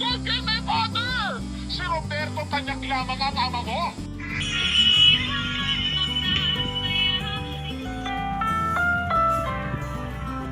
Huwag kay my father! Si Roberto Tanyak lamang ang ama mo!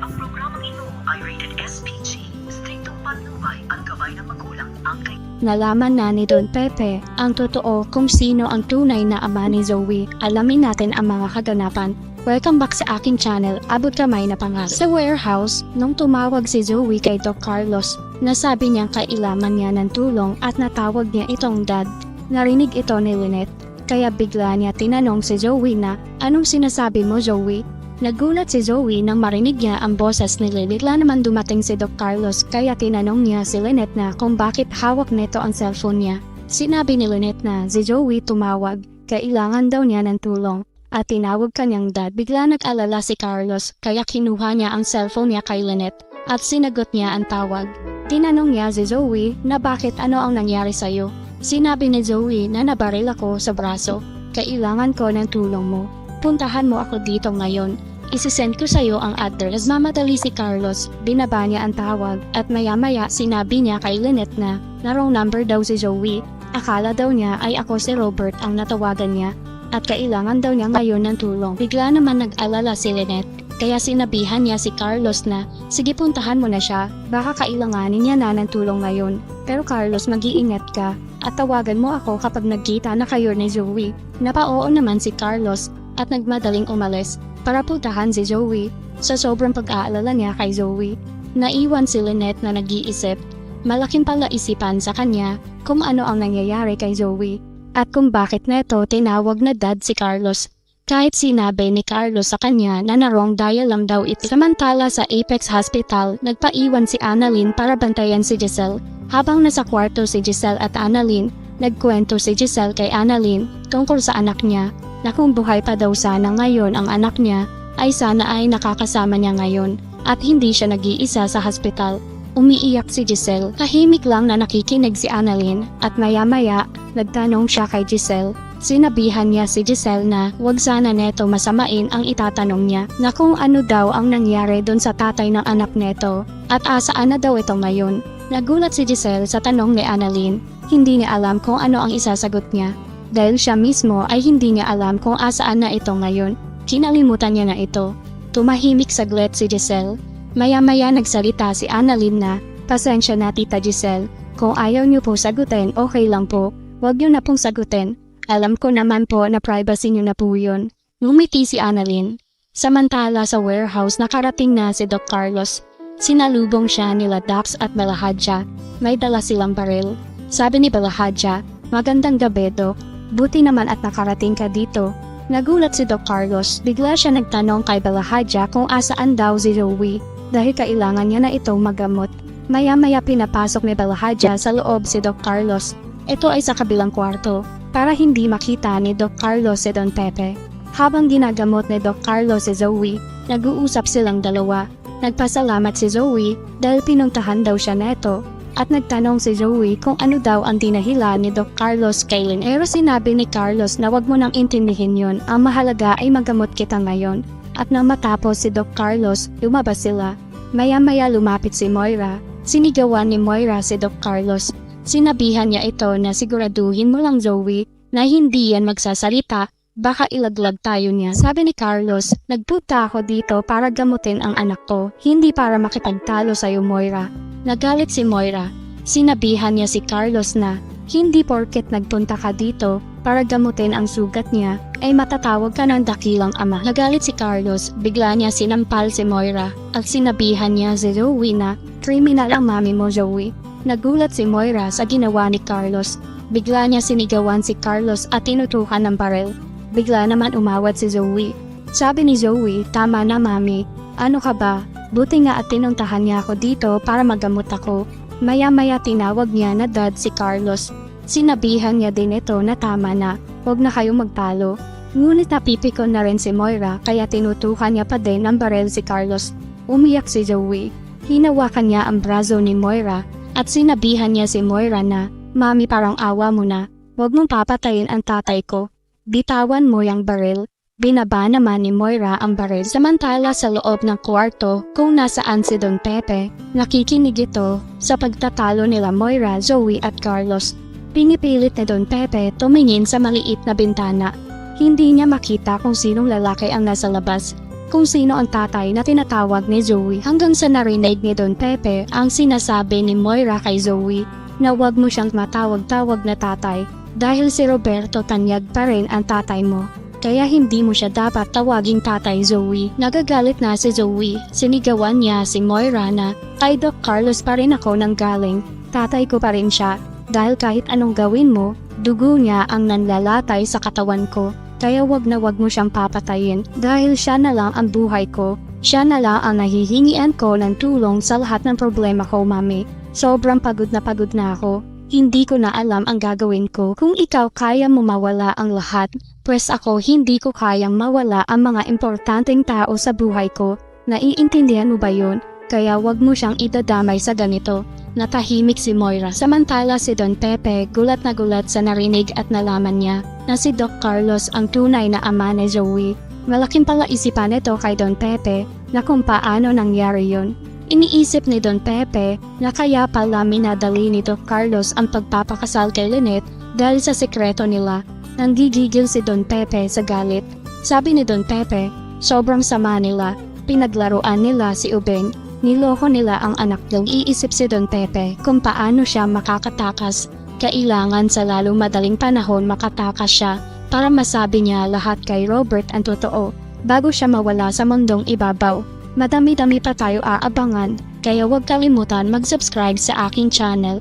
Ang programang ito ay rated SPG. Striktong patnubay ang gabay ng magulang ang Nalaman na ni Don Pepe ang totoo kung sino ang tunay na ama ni Zoe. Alamin natin ang mga kaganapan. Welcome back sa aking channel, Abot Kamay na Pangarap. Sa warehouse, nung tumawag si Zoe kay Doc Carlos, nasabi niyang kailangan niya ng tulong at natawag niya itong dad. Narinig ito ni Lynette, kaya bigla niya tinanong si Zoe na, "Anong sinasabi mo, Zoe?" Nagulat si Zoe nang marinig niya ang boses ni Lynette. Bigla naman dumating si Doc Carlos kaya tinanong niya si Lynette na kung bakit hawak nito ang cellphone niya. Sinabi ni Lynette na si Zoe tumawag, kailangan daw niya ng tulong. At tinawag kanyang dad. Bigla nag-alala si Carlos kaya kinuha niya ang cellphone niya kay Lynette at sinagot niya ang tawag. Tinanong niya si Zoe na bakit ano ang nangyari sa'yo. Sinabi ni Zoe na nabaril ako sa braso. Kailangan ko ng tulong mo. Puntahan mo ako dito ngayon. Isisend ko sa'yo ang address. Mamadali si Carlos. Binaba niya ang tawag at maya-maya sinabi niya kay Lynette na wrong number daw si Zoe. Akala daw niya ay ako si Robert ang natawagan niya at kailangan daw niya ngayon ng tulong. Bigla naman nag-alala si Lynette kaya sinabihan niya si Carlos na sige puntahan mo na siya. Baka kailanganin niya na ng tulong ngayon. Pero Carlos, mag-iingat ka at tawagan mo ako kapag nagkita na kayo ni Zoe. Napao naman si Carlos at nagmadaling umalis para puntahan si Zoe. Sa sobrang pag-aalala niya kay Zoe, naiwan si Lynette na nag-iisip. Malaking palaisipan sa kanya kung ano ang nangyayari kay Zoe at kung bakit neto tinawag na dad si Carlos. Kahit sinabi ni Carlos sa kanya na wrong dial lang daw ito. Samantala sa Apex Hospital, nagpaiwan si Annalyn para bantayan si Giselle. Habang nasa kwarto si Giselle at Annalyn, nagkwento si Giselle kay Annalyn tungkol sa anak niya na kung buhay pa daw sana ngayon ang anak niya ay sana ay nakakasama niya ngayon at hindi siya nag-iisa sa hospital. Umiiyak si Giselle. Tahimik lang na nakikinig si Annalyn at maya-maya nagtanong siya kay Giselle. Sinabihan niya si Giselle na wag sana neto masamain ang itatanong niya na kung ano daw ang nangyari doon sa tatay ng anak neto at asaan na daw ito ngayon. Nagulat si Giselle sa tanong ni Annalyn. Hindi niya alam kung ano ang isasagot niya. Dahil siya mismo ay hindi niya alam kung asaan na ito ngayon. Kinalimutan niya na ito. Tumahimik saglit si Giselle. Maya-maya nagsalita si Annalyn na, "Pasensya na Tita Giselle. Kung ayaw niyo po sagutin, okay lang po. Huwag niyo na pong sagutin. Alam ko naman po na privacy niyo na po yun." Ngumiti si Annalyn. Samantala sa warehouse nakarating na si Doc Carlos. Sinalubong siya nila Dax at Balahadja. May dala silang baril. Sabi ni Balahadja, "Magandang gabi, Doc. Buti naman at nakarating ka dito." Nagulat si Doc Carlos. Bigla siya nagtanong kay Balahadja kung asaan daw si Zoe dahil kailangan niya na itong magamot. Maya-maya pinapasok ni Balahadja sa loob si Doc Carlos. Ito ay sa kabilang kwarto para hindi makita ni Doc Carlos si Don Pepe. Habang ginagamot ni Doc Carlos si Zoe, nag-uusap silang dalawa. Nagpasalamat si Zoe dahil pinuntahan daw siya neto. At nagtanong si Zoe kung ano daw ang dinahilan ni Doc Carlos kay Lynn. Pero sinabi ni Carlos na wag mo nang intindihin yun. Ang mahalaga ay magamot kita ngayon. At nang matapos si Doc Carlos, lumabas sila. Maya-maya lumapit si Moira. Sinigawan ni Moira si Doc Carlos. Sinabihan niya ito na siguraduhin mo lang Zoe na hindi yan magsasalita. Baka ilaglag tayo niya. Sabi ni Carlos, "Nagpunta ako dito para gamutin ang anak ko, hindi para makipagtalo sa'yo, Moira." Nagalit si Moira. Sinabihan niya si Carlos na, "Hindi porket nagpunta ka dito para gamutin ang sugat niya, ay matatawag ka ng dakilang ama." Nagalit si Carlos. Bigla niya sinampal si Moira at sinabihan niya si Zoe na, "Kriminal ang mami mo, Zoe." Nagulat si Moira sa ginawa ni Carlos. Bigla niya sinigawan si Carlos at tinutukan ng baril. Bigla naman umawat si Zoe. Sabi ni Zoe, "Tama na mami. Ano ka ba? Buti nga at tinuntahan niya ako dito para magamot ako." Maya-maya tinawag niya na dad si Carlos. Sinabihan niya din ito na tama na, huwag na kayong magtalo. Ngunit napipikon na rin si Moira kaya tinutukan niya pa din ng baril si Carlos. Umiyak si Zoe. Hinawakan niya ang braso ni Moira at sinabihan niya si Moira na, "Mami, parang awa mo na. Huwag mong papatayin ang tatay ko. Bitawan mo yung baril." Binaba naman ni Moira ang baril samantala sa loob ng kwarto kung nasaan si Don Pepe. Nakikinig ito sa pagtatalo nila Moira, Zoe at Carlos. Pinipilit ni Don Pepe tumingin sa maliit na bintana. Hindi niya makita kung sinong lalaki ang nasa labas, kung sino ang tatay na tinatawag ni Zoe hanggang sa narinig ni Don Pepe ang sinasabi ni Moira kay Zoe na wag mo siyang matawag-tawag na tatay dahil si Roberto Tanyag pa rin ang tatay mo. Kaya hindi mo siya dapat tawaging tatay, Zoe. Nagagalit na si Zoe. Sinigawan niya si Moira na kay Doc Carlos pa rin ako nang galing. Tatay ko pa rin siya. Dahil kahit anong gawin mo, dugo niya ang nanlalatay sa katawan ko. Kaya wag mo siyang papatayin dahil siya na lang ang buhay ko. Siya na lang ang nahihingian ko ng tulong sa lahat ng problema ko, Mami. Sobrang pagod na ako. Hindi ko na alam ang gagawin ko. Kung ikaw kaya mo mawala ang lahat, pues ako hindi ko kayang mawala ang mga importanteng tao sa buhay ko. Naiintindihan mo ba yun? Kaya wag mo siyang idadamay sa ganito. Natahimik si Moira samantala si Don Pepe gulat na gulat sa narinig at nalaman niya na si Doc Carlos ang tunay na ama ni Zoe. Malaking palaisipan ito kay Don Pepe na kung paano nangyari yun. Iniisip ni Don Pepe na kaya pala minadali ni Doc Carlos ang pagpapakasal kay Lynette dahil sa sekreto nila. Nanggigigil si Don Pepe sa galit. Sabi ni Don Pepe, sobrang sama nila. Pinaglaruan nila si Ubeng. Niloko nila ang anak niyang. Iisip si Don Pepe kung paano siya makakatakas. Kailangan sa lalong madaling panahon makatakas siya para masabi niya lahat kay Robert ang totoo bago siya mawala sa mundong ibabaw. Madami-dami pa tayo aabangan, kaya huwag kalimutan mag-subscribe sa aking channel